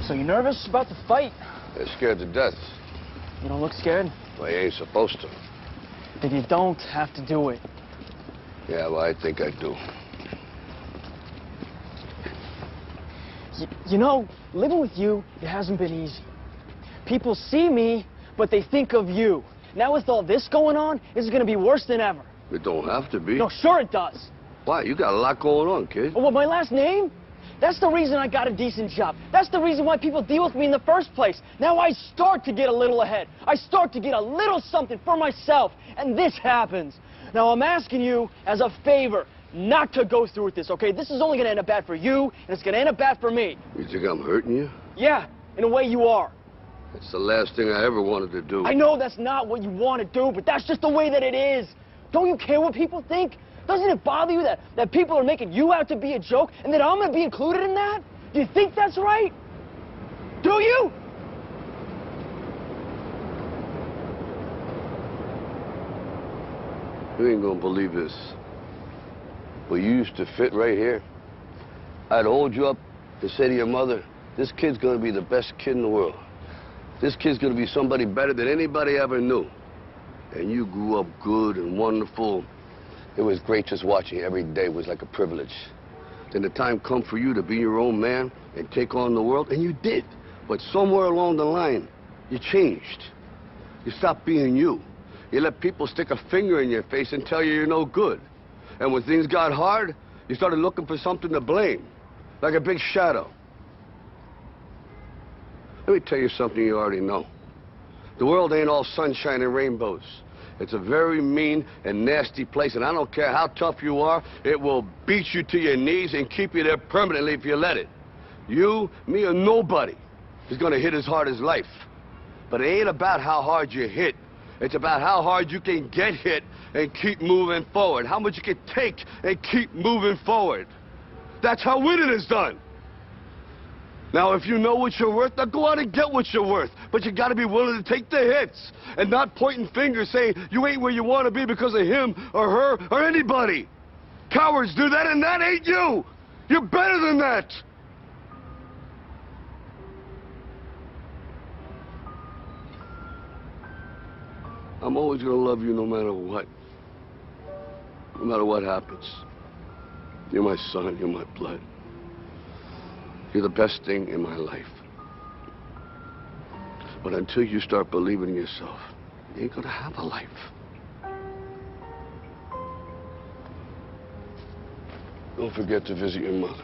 So you nervous about the fight? They're scared to death. You don't look scared? Well, you ain't supposed to. Then you don't have to do it. Yeah, well, I think I do. You know, living with you, it hasn't been easy. People see me, but they think of you. Now with all this going on, this is going to be worse than ever. It don't have to be. No, sure it does. Why? You got a lot going on, kid. Oh, well, my last name? That's the reason I got a decent job. That's the reason why people deal with me in the first place. Now I start to get a little ahead. I start to get a little something for myself, and this happens. Now I'm asking you as a favor not to go through with this, okay? This is only going to end up bad for you, and it's going to end up bad for me. You think I'm hurting you? Yeah, in a way you are. It's the last thing I ever wanted to do. I know that's not what you want to do, but that's just the way that it is. Don't you care what people think? Doesn't it bother you that people are making you out to be a joke and that I'm going to be included in that? Do you think that's right? Do you? You ain't gonna believe this. But you used to fit right here. I'd hold you up and say to your mother, this kid's gonna be the best kid in the world. This kid's gonna be somebody better than anybody ever knew. And you grew up good and wonderful. It was great just watching you every day. It was like a privilege. Then the time come for you to be your own man and take on the world, and you did. But somewhere along the line, you changed. You stopped being you. You let people stick a finger in your face and tell you you're no good. And when things got hard, you started looking for something to blame, like a big shadow. Let me tell you something you already know. The world ain't all sunshine and rainbows. It's a very mean and nasty place, and I don't care how tough you are, it will beat you to your knees and keep you there permanently if you let it. You, me, or nobody is gonna hit as hard as life. But it ain't about how hard you hit. It's about how hard you can get hit and keep moving forward. How much you can take and keep moving forward. That's how winning is done. Now, if you know what you're worth, now go out and get what you're worth. But you gotta be willing to take the hits and not pointing fingers saying you ain't where you want to be because of him or her or anybody. Cowards do that, and that ain't you. You're better than that. I'm always gonna love you no matter what. No matter what happens. You're my son, you're my blood. You're the best thing in my life. But until you start believing in yourself, you ain't gonna have a life. Don't forget to visit your mother.